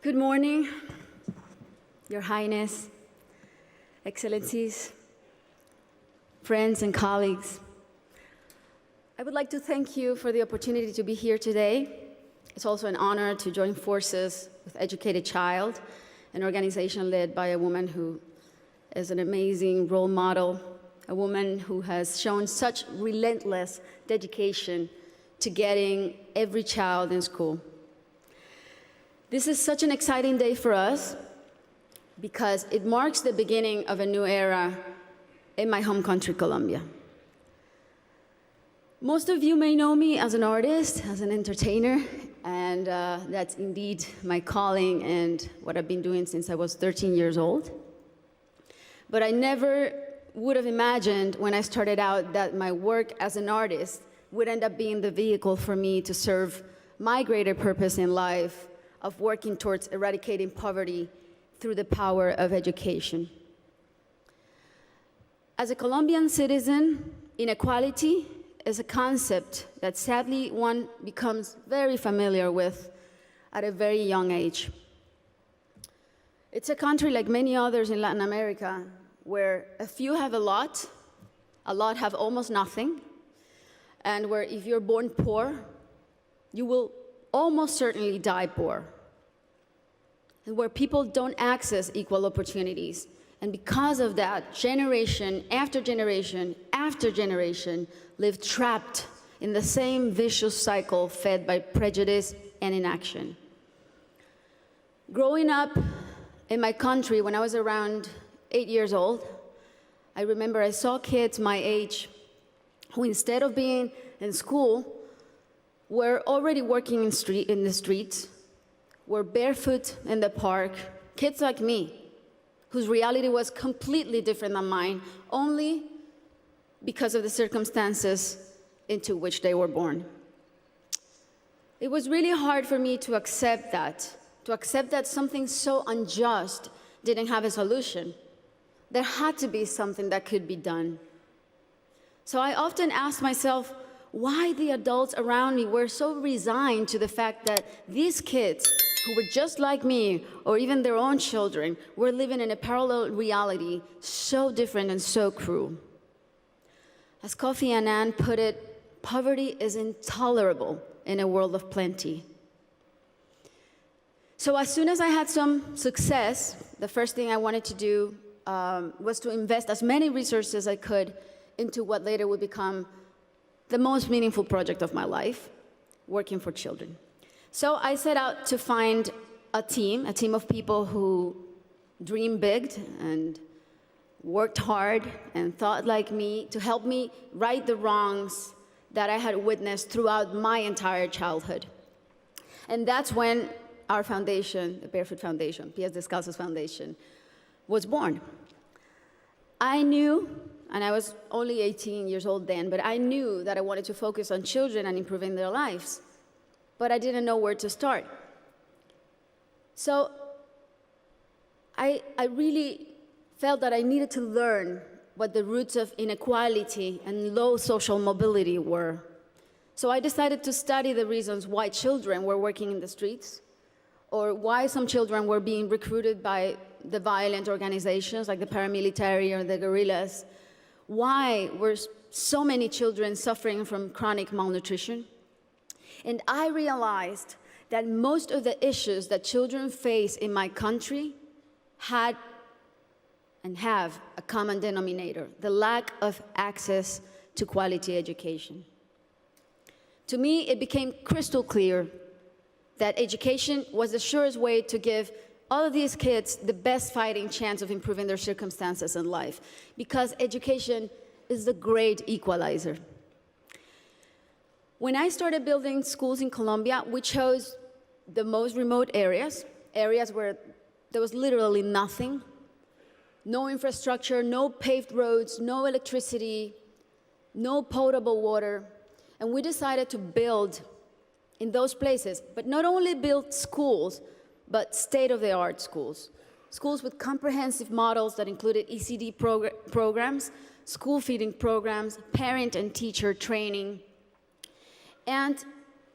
Good morning, Your Highness, Excellencies, friends and colleagues. I would like to thank you for the opportunity to be here today. It's also an honor to join forces with Educated Child, an organization led by a woman who is an amazing role model, a woman who has shown such relentless dedication to getting every child in school. This is such an exciting day for us because it marks the beginning of a new era in my home country, Colombia. Most of you may know me as an artist, as an entertainer, and that's indeed my calling and what I've been doing since I was 13 years old. But I never would have imagined when I started out that my work as an artist would end up being the vehicle for me to serve my greater purpose in life of working towards eradicating poverty through the power of education. As a Colombian citizen, inequality is a concept that sadly one becomes very familiar with at a very young age. It's a country like many others in Latin America where a few have a lot have almost nothing, and where if you're born poor, you will almost certainly die poor, and where people don't access equal opportunities. And because of that, generation after generation after generation live trapped in the same vicious cycle fed by prejudice and inaction. Growing up in my country when I was around 8 years old, I remember I saw kids my age who, instead of being in school, were already working in the streets, were barefoot in the park, kids like me, whose reality was completely different than mine, only because of the circumstances into which they were born. It was really hard for me to accept that something so unjust didn't have a solution. There had to be something that could be done. So I often asked myself why the adults around me were so resigned to the fact that these kids, who were just like me, or even their own children, were living in a parallel reality so different and so cruel. As Kofi Annan put it, poverty is intolerable in a world of plenty. So as soon as I had some success, the first thing I wanted to do was to invest as many resources as I could into what later would become the most meaningful project of my life, working for children. So I set out to find a team of people who dreamed big and worked hard and thought like me to help me right the wrongs that I had witnessed throughout my entire childhood. And that's when our foundation, the Barefoot Foundation, Pies Descalzos Foundation, was born. I knew, and I was only 18 years old then, but I knew that I wanted to focus on children and improving their lives. But I didn't know where to start. So I really felt that I needed to learn what the roots of inequality and low social mobility were. So I decided to study the reasons why children were working in the streets, or why some children were being recruited by the violent organizations like the paramilitary or the guerrillas. Why were so many children suffering from chronic malnutrition? And I realized that most of the issues that children face in my country had and have a common denominator: the lack of access to quality education. To me, it became crystal clear that education was the surest way to give all of these kids the best fighting chance of improving their circumstances in life, because education is the great equalizer. When I started building schools in Colombia, we chose the most remote areas where there was literally nothing, no infrastructure, no paved roads, no electricity, no potable water. And we decided to build in those places, but not only build schools, but state-of-the-art schools. Schools with comprehensive models that included ECD programs, school feeding programs, parent and teacher training. And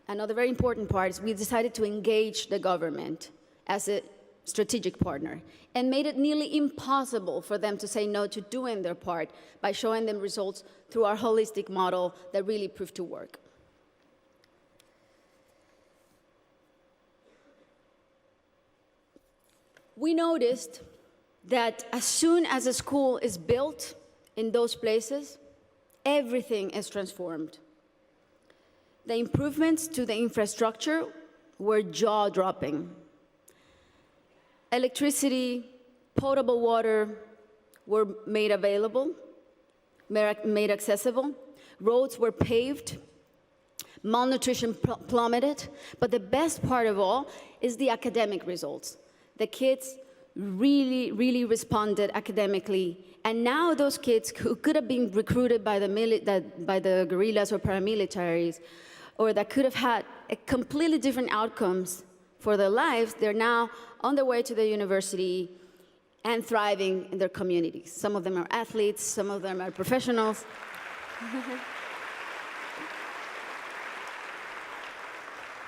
another very important part is we decided to engage the government as a strategic partner and made it nearly impossible for them to say no to doing their part by showing them results through our holistic model that really proved to work. We noticed that as soon as a school is built in those places, everything is transformed. The improvements to the infrastructure were jaw-dropping. Electricity, potable water were made available, made accessible. Roads were paved. Malnutrition plummeted. But the best part of all is the academic results. The kids really responded academically. And now those kids who could have been recruited by the guerrillas or paramilitaries, or that could have had completely different outcomes for their lives, they're now on their way to the university and thriving in their communities. Some of them are athletes, some of them are professionals.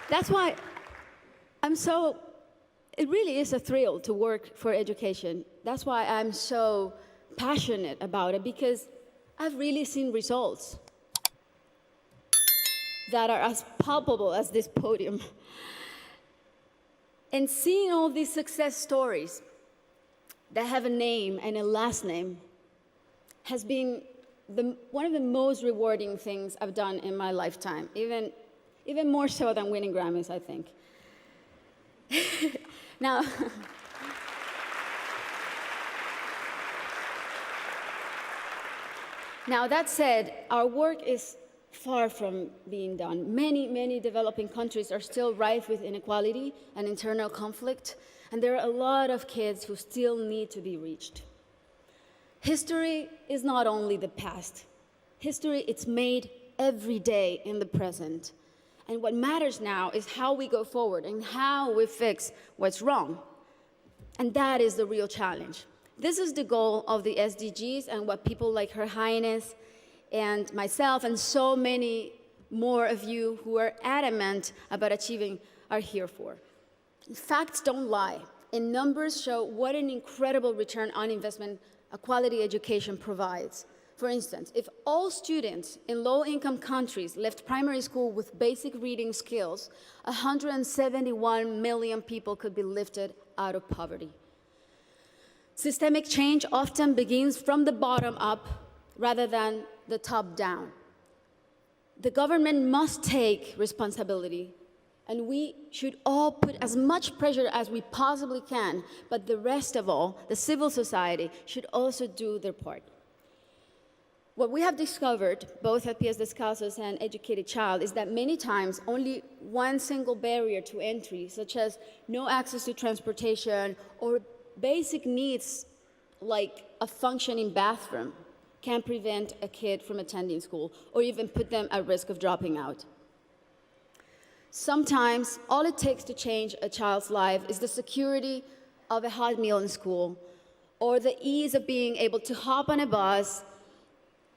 That's why it really is a thrill to work for education. That's why I'm so passionate about it, because I've really seen results that are as palpable as this podium. And seeing all these success stories that have a name and a last name has been one of the most rewarding things I've done in my lifetime, even more so than winning Grammys, I think. Now, that said, our work is far from being done. Many developing countries are still rife with inequality and internal conflict, and there are a lot of kids who still need to be reached. History is not only the past. History, it's made every day in the present. And what matters now is how we go forward and how we fix what's wrong. And that is the real challenge. This is the goal of the SDGs and what people like Her Highness and myself and so many more of you who are adamant about achieving are here for. Facts don't lie, and numbers show what an incredible return on investment a quality education provides. For instance, if all students in low-income countries left primary school with basic reading skills, 171 million people could be lifted out of poverty. Systemic change often begins from the bottom up rather than the top down. The government must take responsibility, and we should all put as much pressure as we possibly can, but the rest of all, the civil society, should also do their part. What we have discovered, both at Pies Descalzos and Educated Child, is that many times only one single barrier to entry, such as no access to transportation or basic needs like a functioning bathroom, can prevent a kid from attending school or even put them at risk of dropping out. Sometimes all it takes to change a child's life is the security of a hot meal in school or the ease of being able to hop on a bus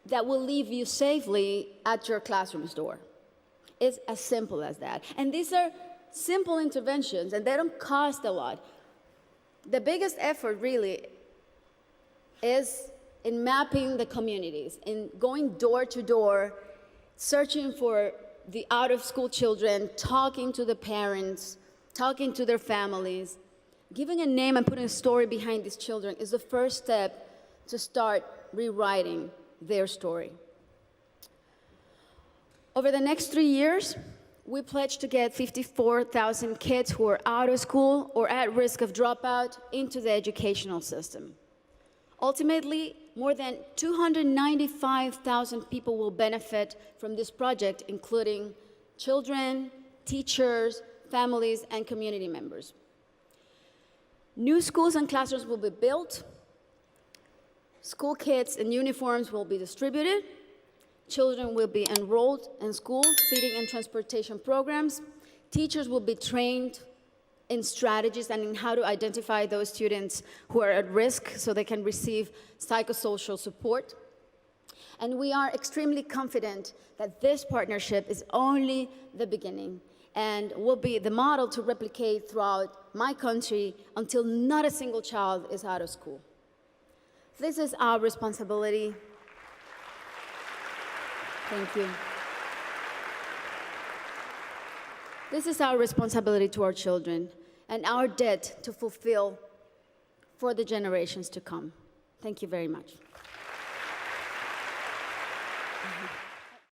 that will leave you safely at your classroom's door. It's as simple as that. And these are simple interventions, and they don't cost a lot. The biggest effort really is in mapping the communities, in going door to door, searching for the out-of-school children, talking to the parents, talking to their families. Giving a name and putting a story behind these children is the first step to start rewriting their story. Over the next 3 years, we pledge to get 54,000 kids who are out of school or at risk of dropout into the educational system. Ultimately, more than 295,000 people will benefit from this project, including children, teachers, families, and community members. New schools and classrooms will be built. School kits and uniforms will be distributed. Children will be enrolled in school, feeding and transportation programs. Teachers will be trained in strategies and in how to identify those students who are at risk so they can receive psychosocial support. And we are extremely confident that this partnership is only the beginning and will be the model to replicate throughout my country until not a single child is out of school. This is our responsibility. Thank you. This is our responsibility to our children and our debt to fulfill for the generations to come. Thank you very much.